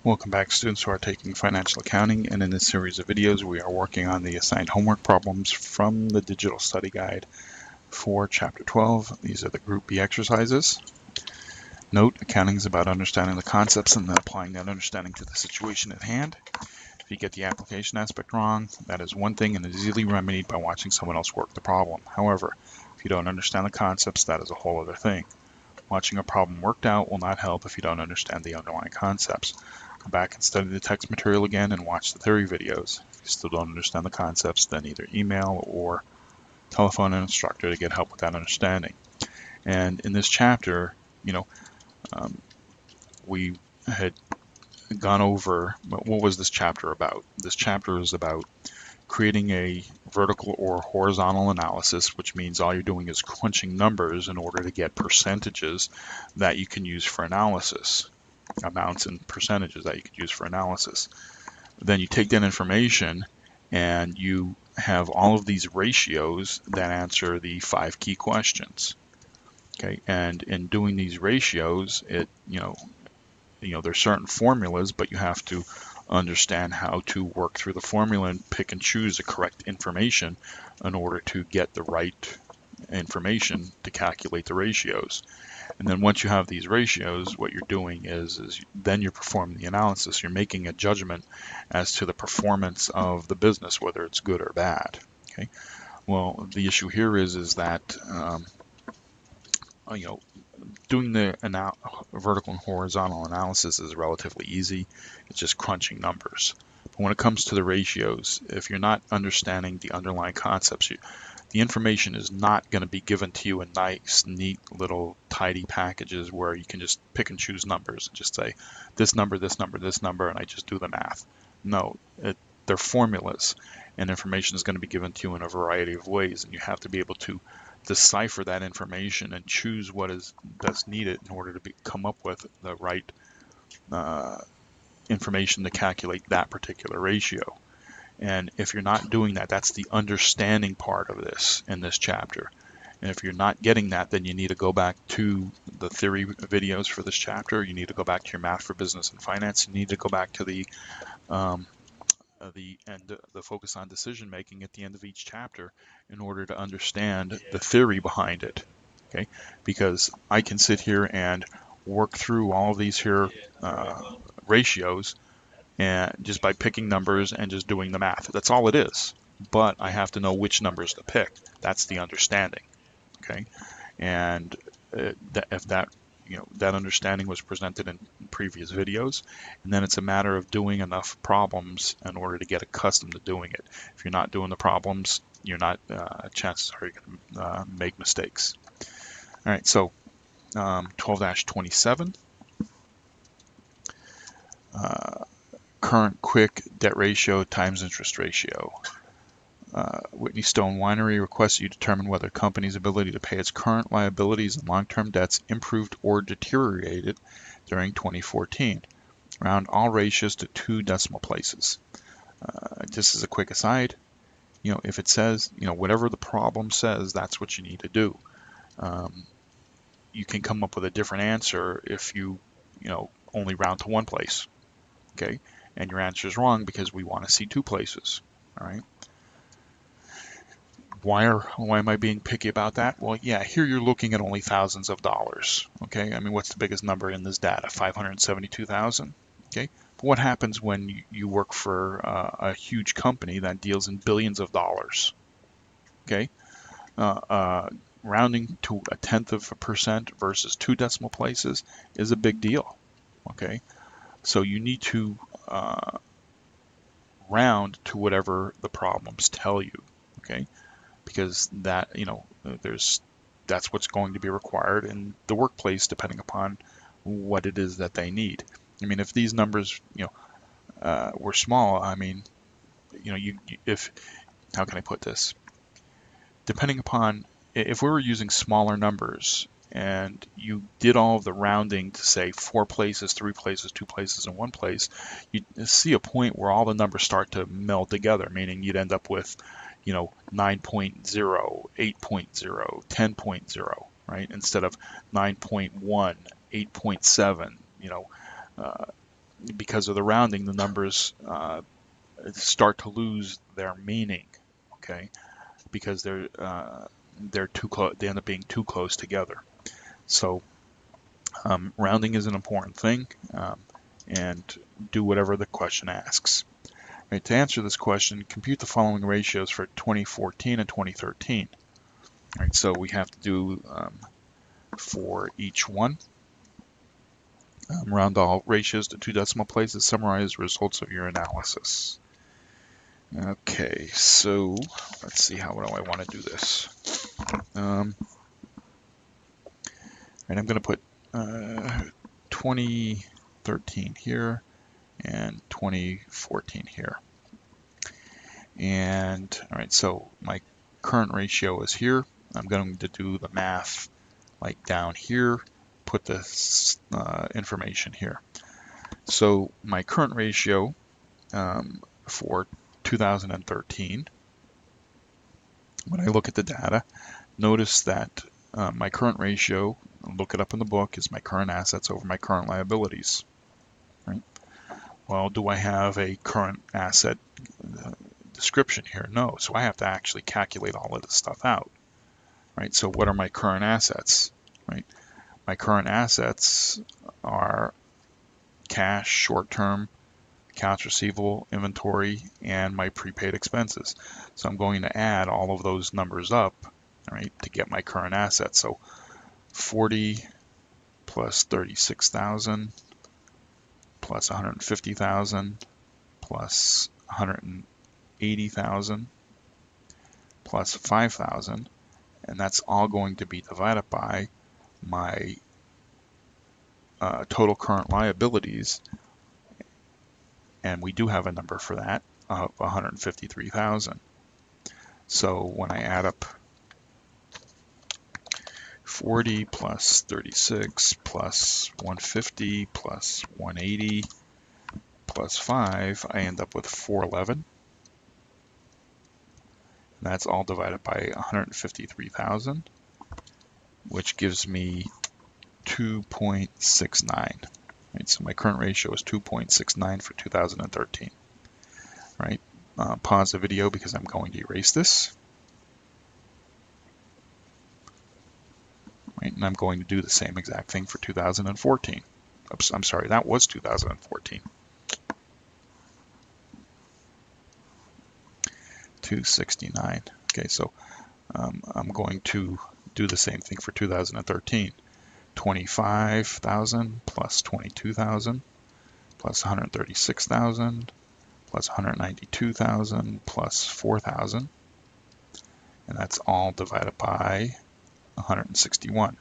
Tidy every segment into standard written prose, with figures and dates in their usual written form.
Welcome back, students who are taking financial accounting, and in this series of videos we are working on the assigned homework problems from the digital study guide for chapter 12. These are the group B exercises. Note, accounting is about understanding the concepts and then applying that understanding to the situation at hand. If you get the application aspect wrong, that is one thing and is easily remedied by watching someone else work the problem. However, if you don't understand the concepts, that is a whole other thing. Watching a problem worked out will not help if you don't understand the underlying concepts. Go back and study the text material again and watch the theory videos. If you still don't understand the concepts, then either email or telephone an instructor to get help with that understanding. And in this chapter, we had gone over what was this chapter about. This chapter is about creating a vertical or horizontal analysis, which means all you're doing is crunching numbers in order to get percentages that you can use for analysis. Amounts and percentages that you could use for analysis. Then you take that information and you have all of these ratios that answer the 5 key questions. Okay, and in doing these ratios, there's certain formulas, but you have to understand how to work through the formula and pick and choose the correct information in order to get the right information to calculate the ratios. And then once you have these ratios, what you're doing is then you're performing the analysis. You're making a judgment as to the performance of the business, whether it's good or bad. Okay. Well, the issue here is that doing the vertical and horizontal analysis is relatively easy. It's just crunching numbers. But when it comes to the ratios, if you're not understanding the underlying concepts, the information is not going to be given to you in nice, neat, little, tidy packages where you can just pick and choose numbers and just say this number, this number, this number, and I just do the math. No, they're formulas, and information is going to be given to you in a variety of ways, and you have to be able to decipher that information and choose what that's needed in order to come up with the right information to calculate that particular ratio. And if you're not doing that, that's the understanding part of this in this chapter. And if you're not getting that, then you need to go back to the theory videos for this chapter. You need to go back to your math for business and finance. You need to go back to the focus on decision making at the end of each chapter in order to understand the theory behind it. Okay, because I can sit here and work through all of these here ratios and just by picking numbers and just doing the math. That's all it is. But I have to know which numbers to pick. That's the understanding. Okay, and if that understanding was presented in previous videos, and then it's a matter of doing enough problems in order to get accustomed to doing it. If you're not doing the problems, you're not. Chances are you're going to make mistakes. All right, so 12-27. Current quick debt ratio times interest ratio. Whitney Stone Winery requests you determine whether a company's ability to pay its current liabilities and long-term debts improved or deteriorated during 2014. Round all ratios to 2 decimal places. Just as a quick aside, if it says, whatever the problem says, that's what you need to do. You can come up with a different answer if you, only round to 1 place. Okay, and your answer is wrong because we want to see 2 places. All right. Why am I being picky about that? Well, yeah, here you're looking at only thousands of dollars. Okay, I mean, what's the biggest number in this data? 572,000. Okay, but what happens when you work for a huge company that deals in billions of dollars? Okay, rounding to 0.1% versus 2 decimal places is a big deal. Okay, so you need to round to whatever the problems tell you. Okay, because that that's what's going to be required in the workplace depending upon what it is that they need. I mean, if these numbers were small, I mean, if how can I put this? Depending upon if we were using smaller numbers and you did all of the rounding to say 4 places, 3 places, 2 places, and 1 place, you'd see a point where all the numbers start to meld together, meaning you'd end up with 9.0, 8.0, 10.0, right? Instead of 9.1, 8.7, because of the rounding, the numbers start to lose their meaning, okay? Because they're too close. They end up being too close together. So rounding is an important thing, and do whatever the question asks. Right, to answer this question, compute the following ratios for 2014 and 2013. Right, so we have to do for each one. Round all ratios to 2 decimal places. Summarize results of your analysis. Okay, so let's see, how do I want to do this? And I'm going to put 2013 here and 2014 here. And all right, so my current ratio is here. I'm going to do the math like down here, put this information here. So my current ratio for 2013, when I look at the data, notice that my current ratio, look it up in the book, is my current assets over my current liabilities. Right? Well, do I have a current asset description here? No, so I have to actually calculate all of this stuff out. Right? So what are my current assets? Right? My current assets are cash, short-term, accounts receivable, inventory, and my prepaid expenses. So I'm going to add all of those numbers up, right, to get my current assets. So 40 plus 36,000 plus 150,000 plus 180,000 plus 5,000, and that's all going to be divided by my total current liabilities, and we do have a number for that of 153,000. So when I add up 40 plus 36 plus 150 plus 180 plus 5, I end up with 411. And that's all divided by 153,000, which gives me 2.69. Right, so my current ratio is 2.69 for 2013. Right, pause the video because I'm going to erase this. Right, and I'm going to do the same exact thing for 2014. Oops, I'm sorry, that was 2014. 269. Okay, so I'm going to do the same thing for 2013. 25,000 plus 22,000 plus 136,000 plus 192,000 plus 4,000, and that's all divided by 161.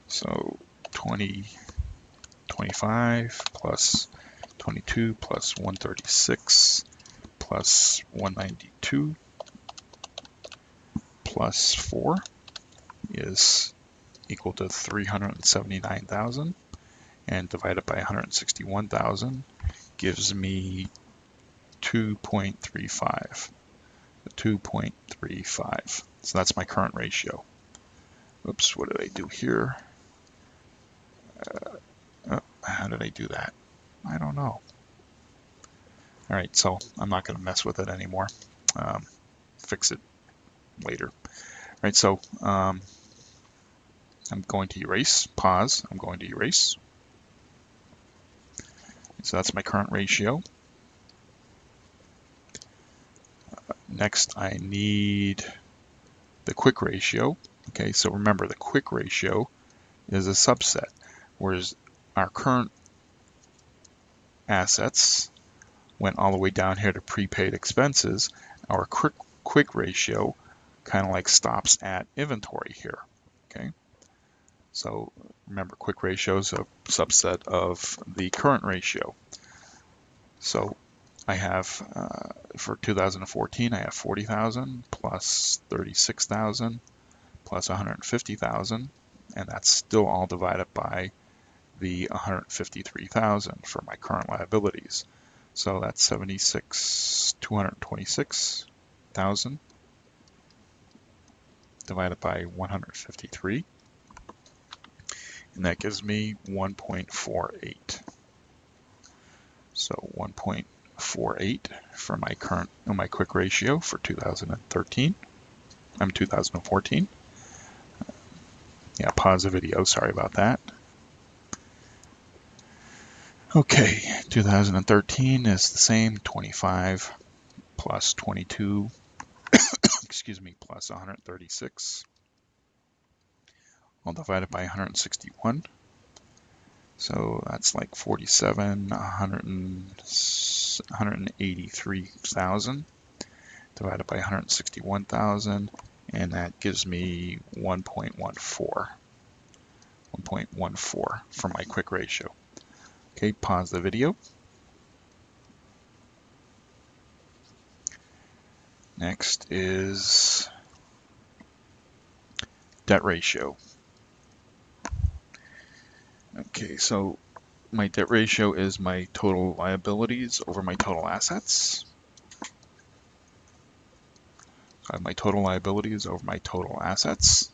So 25 plus 22 plus 136 plus 192 plus 4 is equal to 379,000, and divided by 161,000 gives me 2.35. 2.35. So that's my current ratio. Oops, what did I do here? How did I do that? I don't know. All right, so I'm not going to mess with it anymore. Fix it later. All right, so I'm going to erase, pause, I'm going to erase. So that's my current ratio. Next, I need the quick ratio. Okay, so remember, the quick ratio is a subset, whereas our current assets went all the way down here to prepaid expenses. Our quick ratio kind of like stops at inventory here. Okay, so remember, quick ratio is a subset of the current ratio. So I have for 2014, I have 40,000 plus 36,000 plus 150,000, and that's still all divided by the 153,000 for my current liabilities. So that's 226,000 divided by 153, and that gives me 1.48. So 1.48 for my quick ratio for 2014. Yeah, pause the video, sorry about that. Okay, 2013 is the same, 25 plus 22, excuse me, plus 136. I'll divide it by 161. So that's like 183,000 divided by 161,000, and that gives me 1.14 for my quick ratio. Okay, pause the video. Next is debt ratio. Okay, so my debt ratio is my total liabilities over my total assets. I have my total liabilities over my total assets.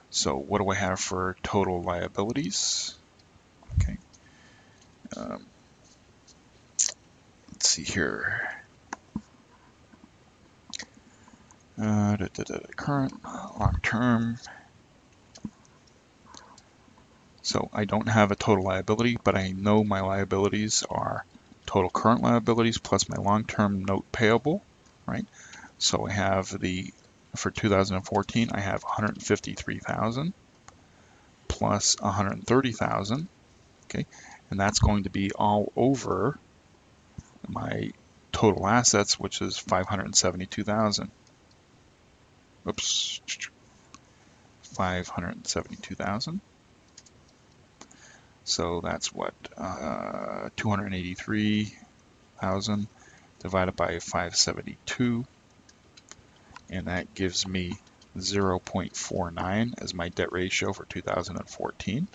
So what do I have for total liabilities? Okay. Let's see here. Current, long-term. So I don't have a total liability, but I know my liabilities are total current liabilities plus my long-term note payable, right? So I have for 2014, I have 153,000 plus 130,000, okay? And that's going to be all over my total assets, which is 572,000. Oops, 572,000. So that's what, 283,000 divided by 572, and that gives me 0.49 as my debt ratio for 2014.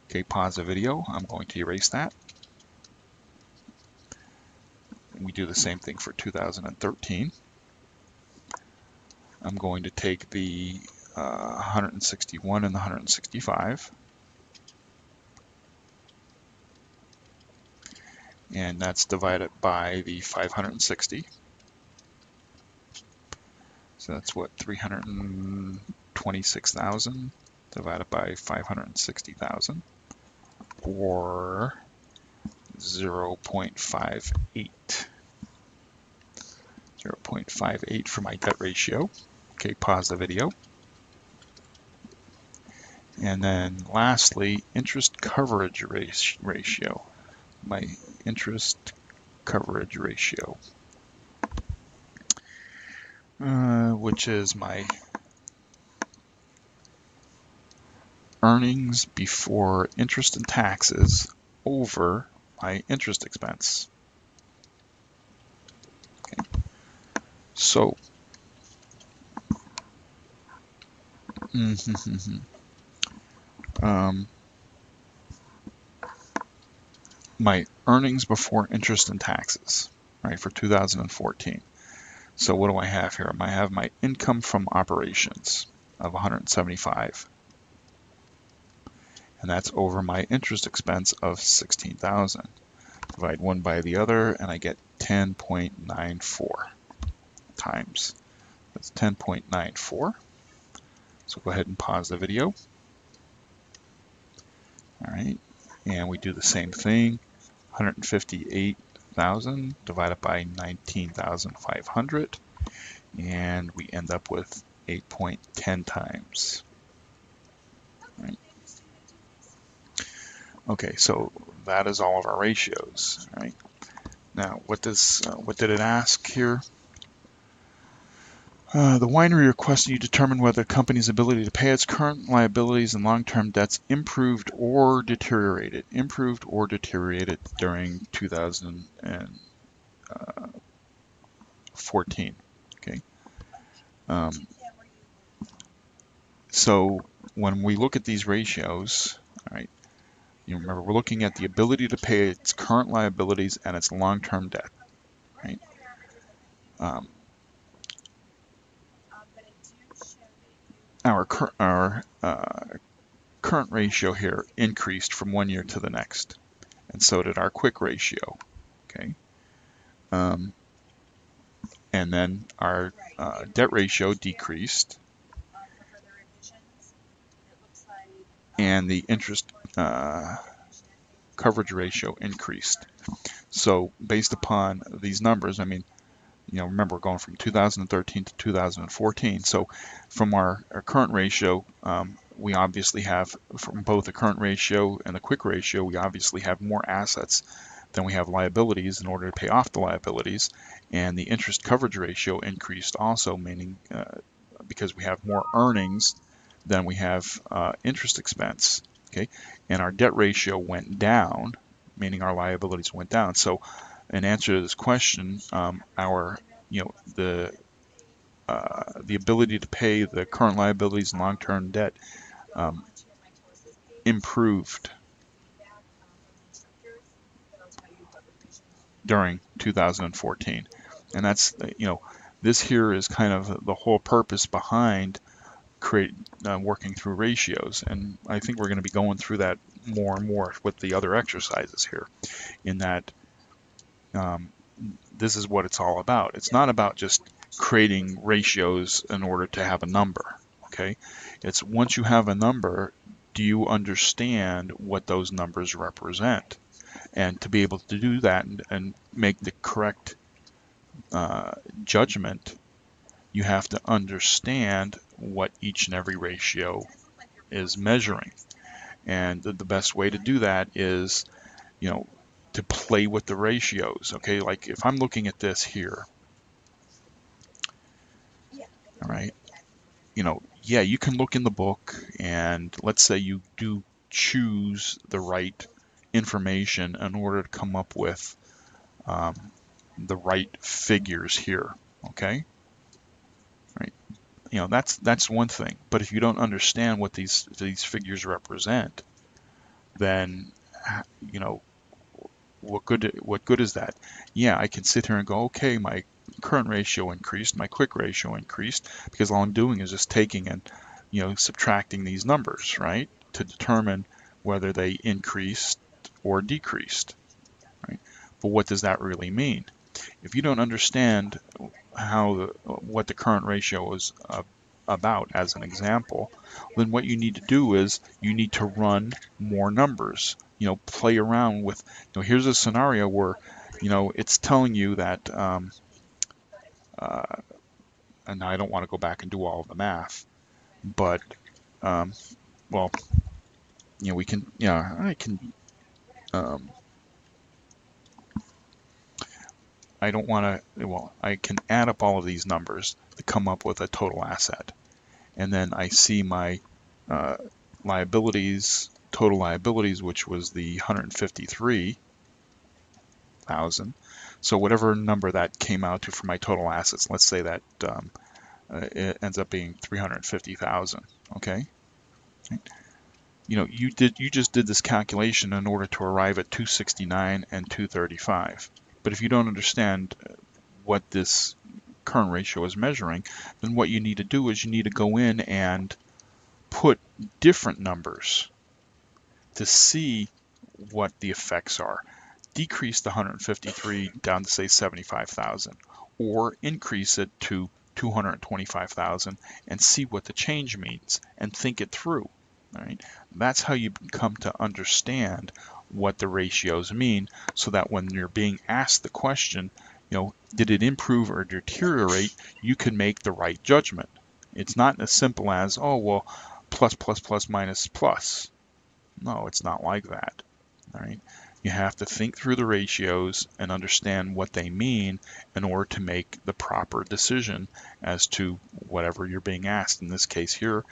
Okay, pause the video. I'm going to erase that. And we do the same thing for 2013. I'm going to take the 161 and the 165. And that's divided by the 560. So that's what, 326,000 divided by 560,000, or 0.58. 0.58 for my debt ratio. Okay, pause the video. And then lastly, interest coverage ratio. My interest coverage ratio, which is my earnings before interest and taxes over my interest expense. Okay. So, my earnings before interest and taxes, right, for 2014. So what do I have here? I have my income from operations of 175, and that's over my interest expense of 16,000. Divide one by the other, and I get 10.94 times. That's 10.94. So go ahead and pause the video. All right, and we do the same thing. 158,000 divided by 19,500, and we end up with 8.10 times. Right. Okay, so that is all of our ratios. Right. Now, what did it ask here? The winery requested you determine whether the company's ability to pay its current liabilities and long-term debts improved or deteriorated. Improved or deteriorated during 2014. Okay. So when we look at these ratios, all right, you remember we're looking at the ability to pay its current liabilities and its long-term debt, right? our current ratio here increased from one year to the next, and so did our quick ratio. Okay, and then our debt ratio decreased, and the interest coverage ratio increased. So based upon these numbers, I mean, remember we're going from 2013 to 2014. So from our current ratio, we obviously have, from both the current ratio and the quick ratio, we obviously have more assets than we have liabilities in order to pay off the liabilities. And the interest coverage ratio increased also, meaning because we have more earnings than we have interest expense. Okay, and our debt ratio went down, meaning our liabilities went down. So in answer to this question, the ability to pay the current liabilities and long-term debt improved during 2014, and that's this here is kind of the whole purpose behind working through ratios, and I think we're going to be going through that more and more with the other exercises here. In that, this is what it's all about. It's not about just creating ratios in order to have a number. Okay, it's once you have a number, do you understand what those numbers represent? And to be able to do that and make the correct judgment, you have to understand what each and every ratio is measuring. And the best way to do that is, to play with the ratios. Okay, like if I'm looking at this here, all right, yeah, you can look in the book, and let's say you do choose the right information in order to come up with the right figures here. Okay, right? That's one thing. But if you don't understand what these figures represent, then what good is that? Yeah, I can sit here and go, okay, my current ratio increased, my quick ratio increased, because all I'm doing is just taking and subtracting these numbers, right, to determine whether they increased or decreased, right? But what does that really mean? If you don't understand what the current ratio is about, as an example, then what you need to do is you need to run more numbers. Play around with. Here's a scenario where, it's telling you that, and I don't want to go back and do all of the math, but well, we can. Yeah, I can. I don't want to. Well, I can add up all of these numbers to come up with a total asset. And then I see my total liabilities, which was the 153,000. So whatever number that came out to for my total assets, let's say that it ends up being 350,000. Okay. You just did this calculation in order to arrive at 269 and 235. But if you don't understand what this current ratio is measuring, then what you need to do is you need to go in and put different numbers to see what the effects are. Decrease the 153 down to say 75,000, or increase it to 225,000 and see what the change means and think it through. All right? That's how you come to understand what the ratios mean, so that when you're being asked the question, did it improve or deteriorate, you can make the right judgment. It's not as simple as, oh, well, plus, plus, plus, minus, plus. No, it's not like that. All right. You have to think through the ratios and understand what they mean in order to make the proper decision as to whatever you're being asked. In this case here,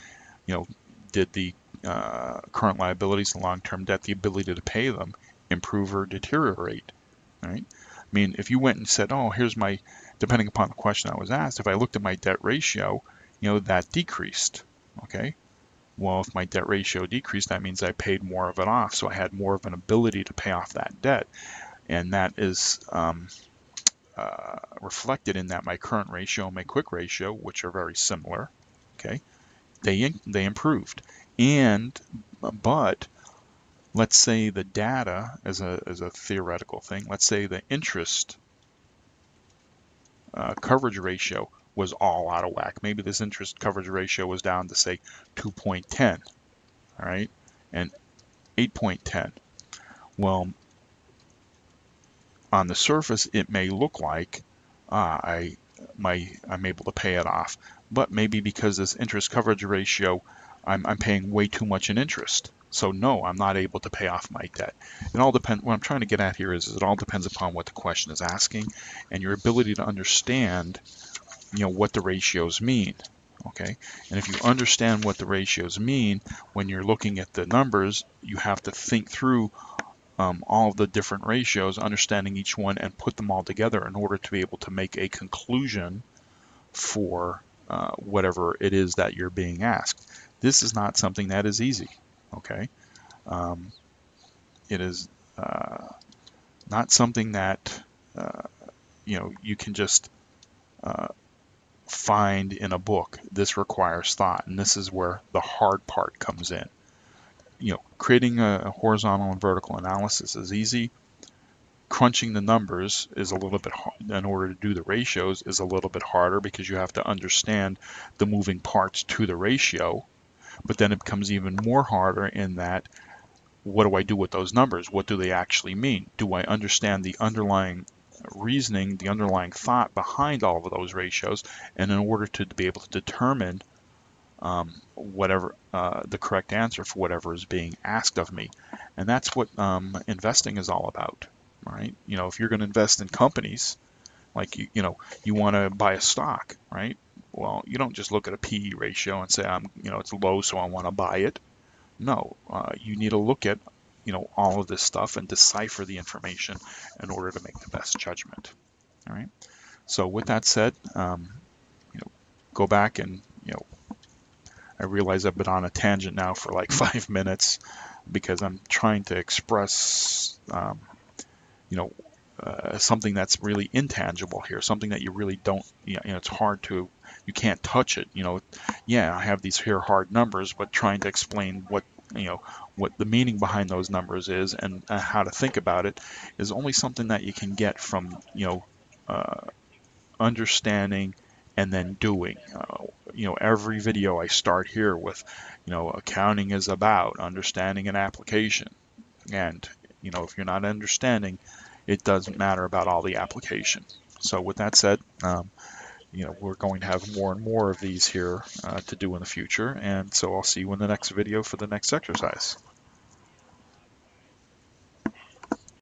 did the current liabilities and long-term debt, the ability to pay them, improve or deteriorate? All right. I mean, if you went and said, oh, here's my, depending upon the question I was asked, if I looked at my debt ratio, that decreased. Okay. Well, if my debt ratio decreased, that means I paid more of it off. So I had more of an ability to pay off that debt. And that is reflected in that my current ratio and my quick ratio, which are very similar, okay, they improved. And but let's say the data, as a theoretical thing, let's say the interest coverage ratio was all out of whack. Maybe this interest coverage ratio was down to say 2.10, all right, and 8.10. Well, on the surface, it may look like I'm able to pay it off, but maybe because this interest coverage ratio, I'm paying way too much in interest. So no, I'm not able to pay off my debt. It all depends. What I'm trying to get at here is it all depends upon what the question is asking and your ability to understand, what the ratios mean. Okay, and if you understand what the ratios mean, when you're looking at the numbers, you have to think through all of the different ratios, understanding each one, and put them all together in order to be able to make a conclusion for whatever it is that you're being asked. This is not something that is easy. Okay, it is not something that you can just find in a book. This requires thought, and this is where the hard part comes in. Creating a horizontal and vertical analysis is easy. Crunching the numbers is a little bit hard. In order to do the ratios is a little bit harder because you have to understand the moving parts to the ratio. But then it becomes even more harder in that, what do I do with those numbers? What do they actually mean? Do I understand the underlying reasoning, the underlying thought behind all of those ratios? And in order to be able to determine whatever the correct answer for whatever is being asked of me. And that's what investing is all about, right? If you're going to invest in companies, like you want to buy a stock, right? Well, you don't just look at a PE ratio and say, it's low, so I want to buy it. No, you need to look at all of this stuff and decipher the information in order to make the best judgment. All right. So with that said, go back and I realize I've been on a tangent now for like 5 minutes because I'm trying to express, something that's really intangible here, something that you really don't, it's hard to, you can't touch it. Yeah, I have these here hard numbers, but trying to explain what the meaning behind those numbers is and how to think about it is only something that you can get from understanding and then doing. Every video I start here with, accounting is about understanding and application. And, if you're not understanding, it doesn't matter about all the application. So with that said, we're going to have more and more of these here to do in the future. And so I'll see you in the next video for the next exercise.